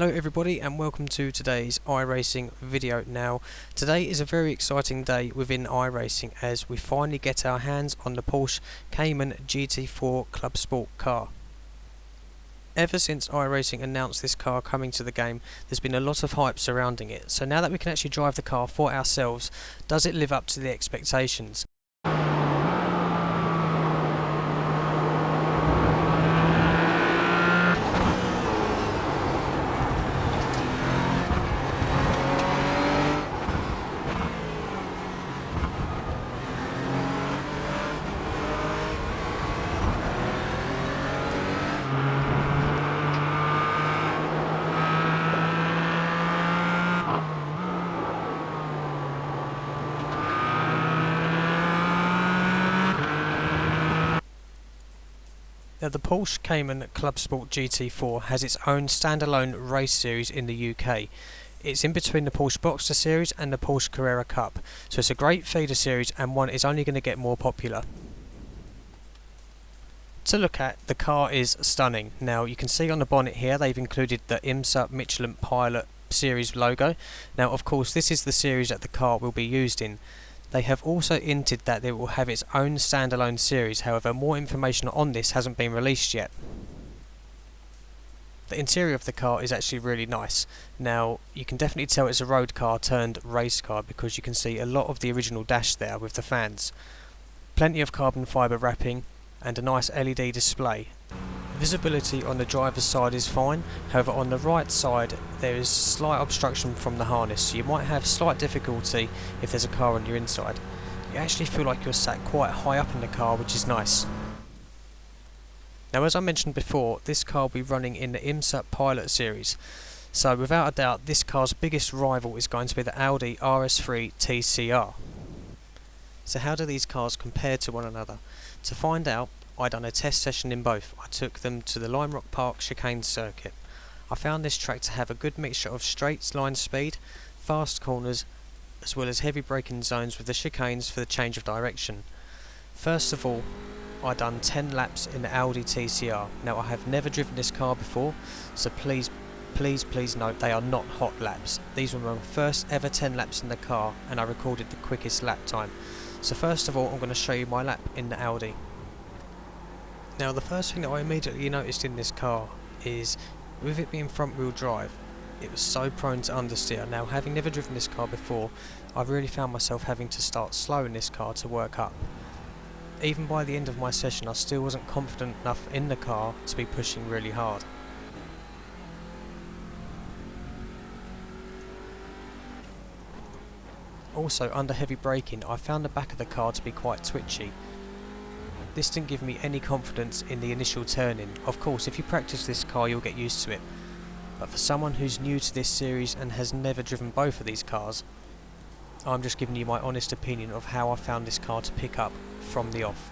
Hello everybody and welcome to today's iRacing video. Now today is a very exciting day within iRacing as we finally get our hands on the Porsche Cayman GT4 Club Sport car. Ever since iRacing announced this car coming to the game, there's been a lot of hype surrounding it, so now that we can actually drive the car for ourselves, does it live up to the expectations? Now the Porsche Cayman Club Sport GT4 has its own standalone race series in the UK. It's in between the Porsche Boxster series and the Porsche Carrera Cup, so it's a great feeder series and one is only going to get more popular. To look at, the car is stunning. Now you can see on the bonnet here they've included the IMSA Michelin Pilot series logo. Now of course this is the series that the car will be used in. They have also hinted that it will have its own standalone series, however more information on this hasn't been released yet. The interior of the car is actually really nice. Now you can definitely tell it's a road car turned race car because you can see a lot of the original dash there with the fans. Plenty of carbon fibre wrapping and a nice LED display. Visibility on the driver's side is fine, however on the right side there is slight obstruction from the harness, so you might have slight difficulty if there's a car on your inside. You actually feel like you're sat quite high up in the car, which is nice. Now as I mentioned before, this car will be running in the IMSA Pilot series, so without a doubt this car's biggest rival is going to be the Audi RS3 TCR. So how do these cars compare to one another? To find out, I done a test session in both. I took them to the Lime Rock Park chicane circuit. I found this track to have a good mixture of straight line speed, fast corners, as well as heavy braking zones with the chicanes for the change of direction. First of all, I done 10 laps in the Audi TCR. Now I have never driven this car before, so please note they are not hot laps. These were my first ever 10 laps in the car and I recorded the quickest lap time. So first of all I'm going to show you my lap in the Audi. Now the first thing that I immediately noticed in this car is, with it being front wheel drive, it was so prone to understeer. Now having never driven this car before, I really found myself having to start slow in this car to work up. Even by the end of my session I still wasn't confident enough in the car to be pushing really hard. Also under heavy braking I found the back of the car to be quite twitchy. This didn't give me any confidence in the initial turn-in. Of course, if you practice this car you'll get used to it. But for someone who's new to this series and has never driven both of these cars, I'm just giving you my honest opinion of how I found this car to pick up from the off.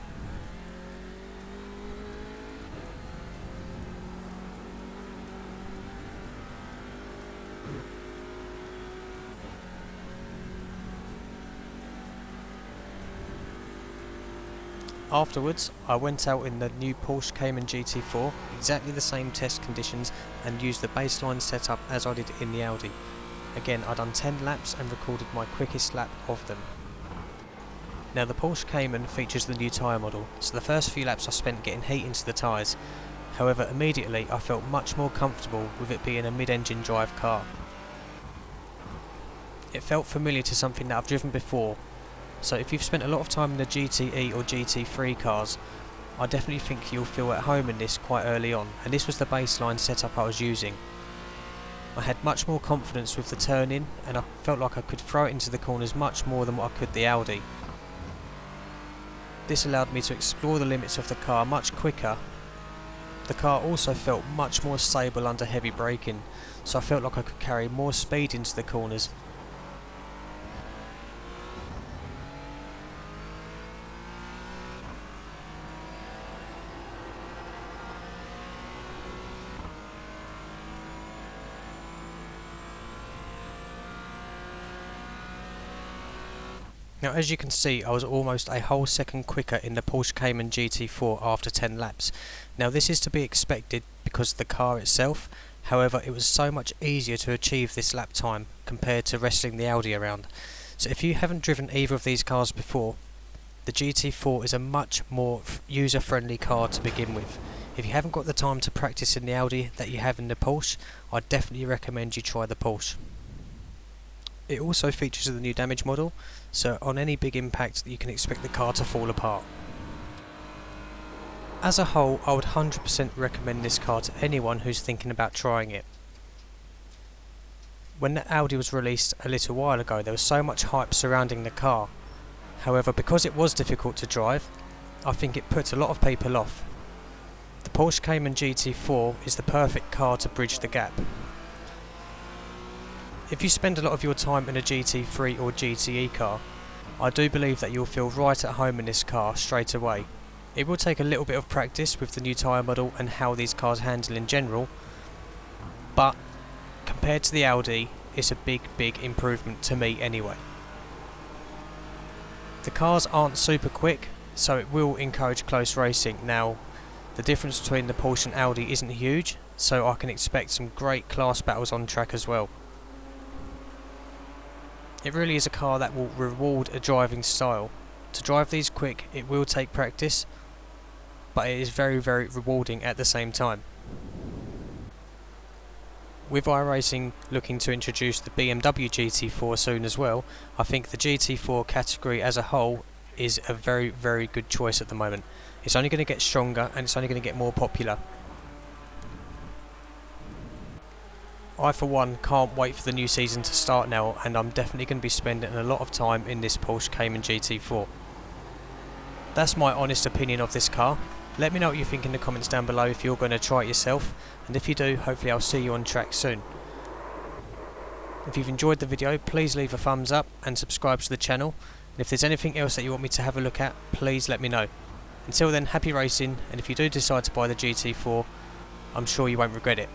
Afterwards, I went out in the new Porsche Cayman GT4, exactly the same test conditions, and used the baseline setup as I did in the Audi. Again, I done 10 laps and recorded my quickest lap of them. Now the Porsche Cayman features the new tyre model, so the first few laps I spent getting heat into the tyres. However, immediately I felt much more comfortable with it being a mid-engine drive car. It felt familiar to something that I've driven before. So if you've spent a lot of time in the GTE or GT3 cars, I definitely think you'll feel at home in this quite early on, and this was the baseline setup I was using. I had much more confidence with the turn-in and I felt like I could throw it into the corners much more than what I could the Audi. This allowed me to explore the limits of the car much quicker. The car also felt much more stable under heavy braking, so I felt like I could carry more speed into the corners. Now as you can see, I was almost a whole second quicker in the Porsche Cayman GT4 after 10 laps. Now this is to be expected because the car itself However, it was so much easier to achieve this lap time compared to wrestling the Audi around. So if you haven't driven either of these cars before, the GT4 is a much more user-friendly car to begin with. If you haven't got the time to practice in the Audi that you have in the Porsche, I'd definitely recommend you try the Porsche. It also features the new damage model, so on any big impact you can expect the car to fall apart. As a whole, I would 100% recommend this car to anyone who's thinking about trying it. When the Audi was released a little while ago, there was so much hype surrounding the car. However, because it was difficult to drive, I think it put a lot of people off. The Porsche Cayman GT4 is the perfect car to bridge the gap. If you spend a lot of your time in a GT3 or GTE car, I do believe that you'll feel right at home in this car straight away. It will take a little bit of practice with the new tyre model and how these cars handle in general, but compared to the Audi, it's a big improvement to me anyway. The cars aren't super quick, so it will encourage close racing. Now, the difference between the Porsche and Audi isn't huge, so I can expect some great class battles on track as well. It really is a car that will reward a driving style. To drive these quick, it will take practice, but it is very rewarding at the same time. With iRacing looking to introduce the BMW GT4 soon as well, I think the GT4 category as a whole is a very good choice at the moment. It's only going to get stronger and it's only going to get more popular. I for one can't wait for the new season to start now, and I'm definitely going to be spending a lot of time in this Porsche Cayman GT4. That's my honest opinion of this car. Let me know what you think in the comments down below if you're going to try it yourself, and if you do, hopefully I'll see you on track soon. If you've enjoyed the video, please leave a thumbs up and subscribe to the channel, and if there's anything else that you want me to have a look at, please let me know. Until then, happy racing, and if you do decide to buy the GT4, I'm sure you won't regret it.